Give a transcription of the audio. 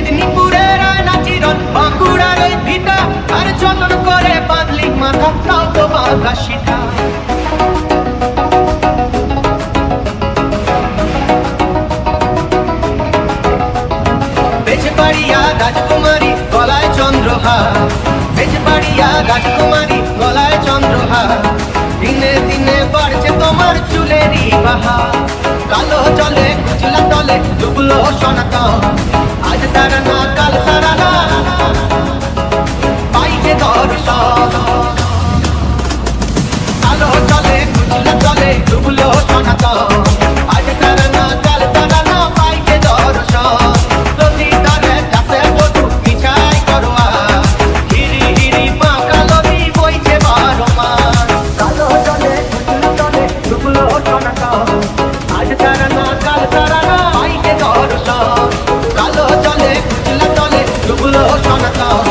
মেদিনীপুরের আয়না চিরন, বাঁকুড়ার ওই ভিটা, আর যতন করে বাঁধলি মাথা, তাও তো বাঁধা সিধা। বেজবাড়িয়া রাজকুমারী গলায় চন্দ্রহার, বেজবাড়িয়া রাজকুমারী গলায় চন্দ্রহার, দিনে দিনে বাড়ছে তোমার চুলেরই বাহার। কালো জলে কুচলা তলে ডুবলো সনাতন, আজ তারা না কাল তারা না পাইছে দর্শন। কালো জলে কুচলা তলে ডুবলো সনাতন, আজ তারা না কাল তারা না পাইছে দর্শন। নদী তারে চাষে বধু মিছাই করোয়া, হিরি হিরি বাঁকা নদী বইছে বারো মাস। কালো জলে কুচলা তলে ডুবলো সনাতন, আজ তারা না কাল তারা না পাইছে দর্শন। কালো জলে কুচলা তলে ডুবলো সনাতন।